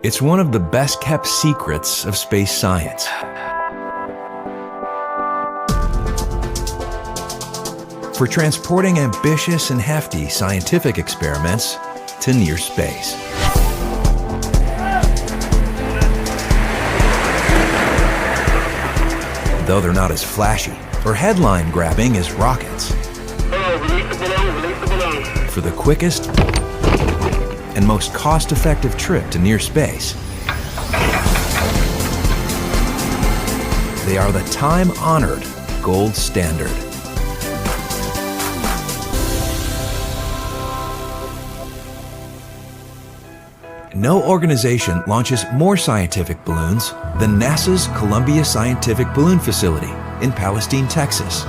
It's one of the best-kept secrets of space science. For transporting ambitious and hefty scientific experiments to near space. Though they're not as flashy or headline-grabbing as rockets. For the quickest and most cost-effective trip to near space, they are the time-honored gold standard. No organization launches more scientific balloons than NASA's Columbia Scientific Balloon Facility in Palestine, Texas.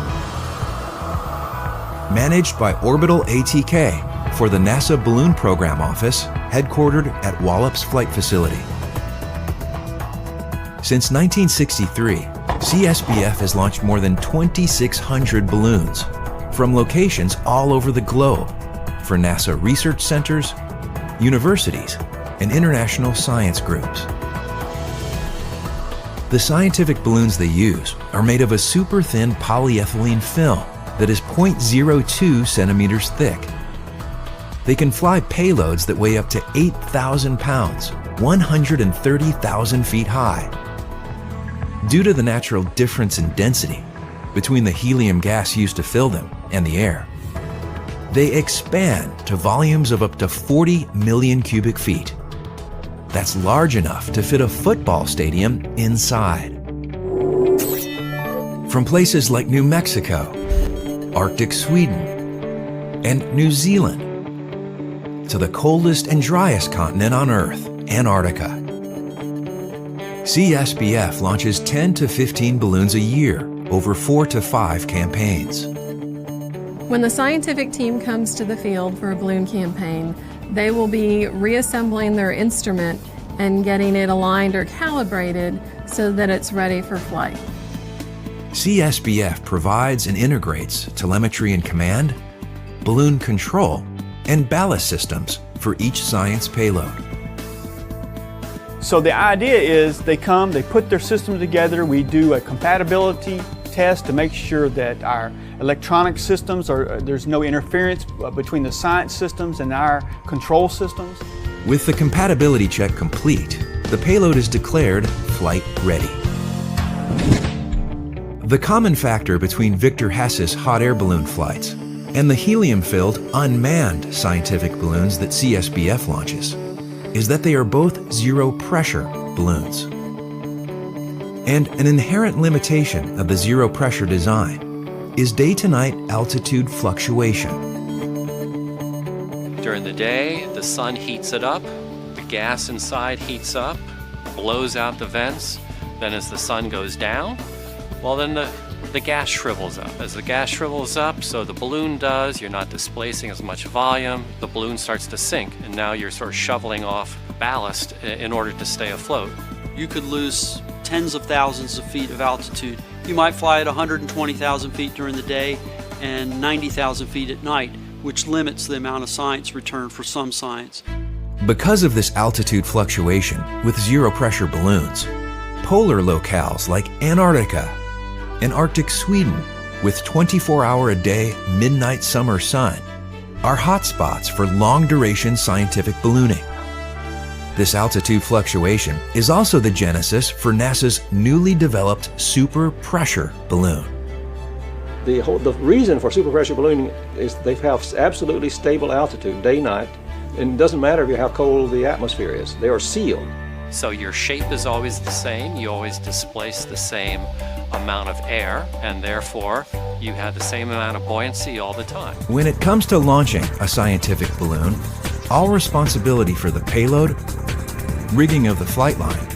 Managed by Orbital ATK for the NASA Balloon Program Office, headquartered at Wallops Flight Facility. Since 1963, CSBF has launched more than 2,600 balloons from locations all over the globe for NASA research centers, universities, and international science groups. The scientific balloons they use are made of a super thin polyethylene film that is 0.02 centimeters thick. They can fly payloads that weigh up to 8,000 pounds, 130,000 feet high. Due to the natural difference in density between the helium gas used to fill them and the air, they expand to volumes of up to 40 million cubic feet. That's large enough to fit a football stadium inside. From places like New Mexico, Arctic Sweden, and New Zealand, to the coldest and driest continent on Earth, Antarctica. CSBF launches 10 to 15 balloons a year over 4 to 5 campaigns. When the scientific team comes to the field for a balloon campaign, they will be reassembling their instrument and getting it aligned or calibrated so that it's ready for flight. CSBF provides and integrates telemetry and command, balloon control, and ballast systems for each science payload. So the idea is they come, they put their system together, we do a compatibility test to make sure that our electronic systems there's no interference between the science systems and our control systems. With the compatibility check complete, the payload is declared flight ready. The common factor between Victor Hess's hot air balloon flights and the helium-filled, unmanned scientific balloons that CSBF launches is that they are both zero-pressure balloons. And an inherent limitation of the zero-pressure design is day-to-night altitude fluctuation. During the day, the sun heats it up, the gas inside heats up, blows out the vents. Then as the sun goes down, well, then the gas shrivels up. As the gas shrivels up, so the balloon does, you're not displacing as much volume, the balloon starts to sink, and now you're sort of shoveling off ballast in order to stay afloat. You could lose tens of thousands of feet of altitude. You might fly at 120,000 feet during the day and 90,000 feet at night, which limits the amount of science return for some science. Because of this altitude fluctuation with zero-pressure balloons, polar locales like Antarctica and Arctic Sweden with 24-hour-a-day midnight summer sun are hotspots for long-duration scientific ballooning. This altitude fluctuation is also the genesis for NASA's newly developed super pressure balloon. The reason for super pressure ballooning is they have absolutely stable altitude day-night, and it doesn't matter how cold the atmosphere is. They are sealed. So your shape is always the same, you always displace the same amount of air, and therefore you have the same amount of buoyancy all the time. When it comes to launching a scientific balloon, all responsibility for the payload, rigging of the flight line,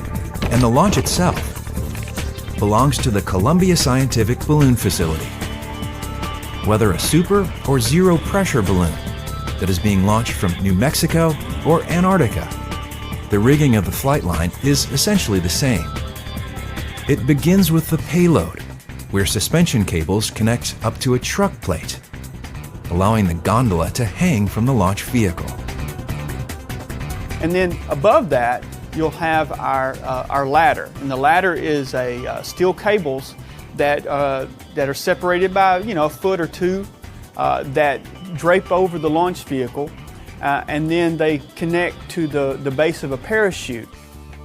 and the launch itself belongs to the Columbia Scientific Balloon Facility. Whether a super or zero pressure balloon that is being launched from New Mexico or Antarctica, the rigging of the flight line is essentially the same. It begins with the payload, where suspension cables connect up to a truck plate, allowing the gondola to hang from the launch vehicle. And then above that, you'll have our ladder. And the ladder is a steel cables that are separated by a foot or two that drape over the launch vehicle, and then they connect to the base of a parachute.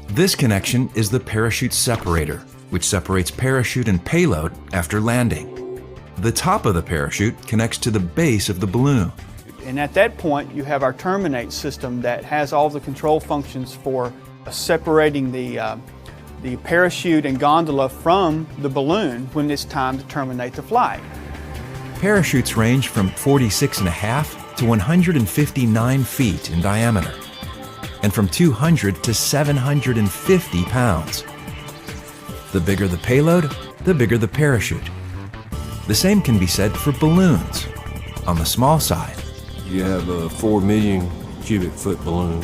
This connection is the parachute separator, which separates parachute and payload after landing. The top of the parachute connects to the base of the balloon. And at that point, you have our terminate system that has all the control functions for separating the parachute and gondola from the balloon when it's time to terminate the flight. Parachutes range from 46.5 to 159 feet in diameter, and from 200 to 750 pounds. The bigger the payload, the bigger the parachute. The same can be said for balloons. On the small side, you have a 4 million cubic foot balloon,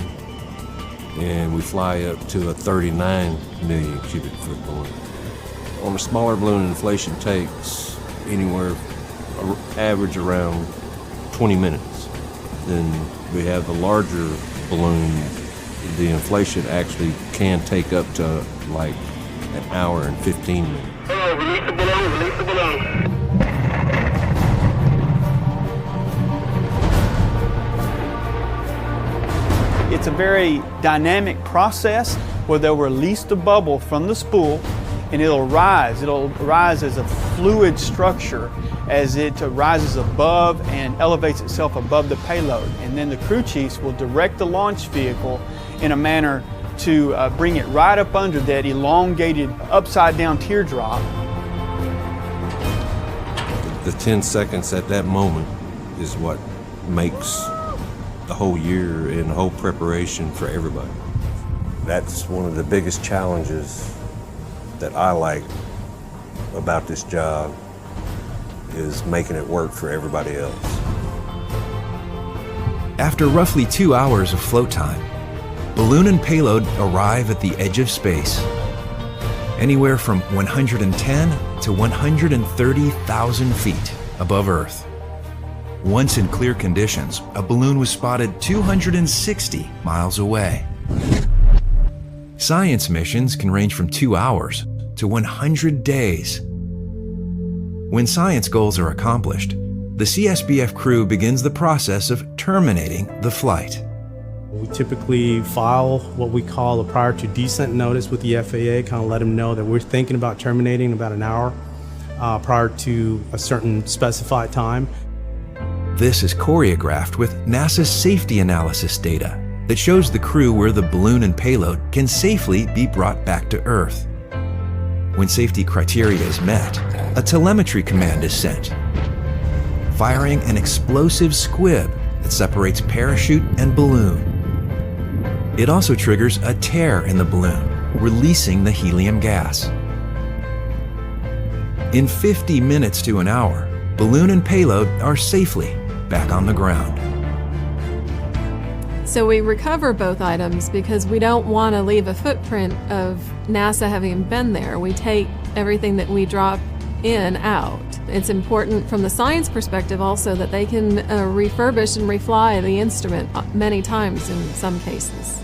and we fly up to a 39 million cubic foot balloon. On a smaller balloon, inflation takes anywhere average around 20 minutes. Then we have the larger balloon, the inflation actually can take up to like an hour and 15 minutes. Release the balloon, release the balloon. It's a very dynamic process where they'll release the bubble from the spool and it'll rise. It'll rise as a fluid structure as it rises above and elevates itself above the payload. And then the crew chiefs will direct the launch vehicle in a manner to bring it right up under that elongated upside down teardrop. The 10 seconds at that moment is what makes the whole year and the whole preparation for everybody. That's one of the biggest challenges that I like about this job, is making it work for everybody else. after roughly 2 hours of float time, balloon and payload arrive at the edge of space, anywhere from 110 to 130,000 feet above Earth. Once in clear conditions, a balloon was spotted 260 miles away. Science missions can range from 2 hours to 100 days. When science goals are accomplished, the CSBF crew begins the process of terminating the flight. We typically file what we call a prior to descent notice with the FAA, kind of let them know that we're thinking about terminating about an hour prior to a certain specified time. This is choreographed with NASA's safety analysis data that shows the crew where the balloon and payload can safely be brought back to Earth. When safety criteria is met, a telemetry command is sent, firing an explosive squib that separates parachute and balloon. It also triggers a tear in the balloon, releasing the helium gas. In 50 minutes to an hour, balloon and payload are safely back on the ground. So we recover both items because we don't want to leave a footprint of NASA having been there. We take everything that we drop in out. It's important from the science perspective also that they can refurbish and refly the instrument many times in some cases.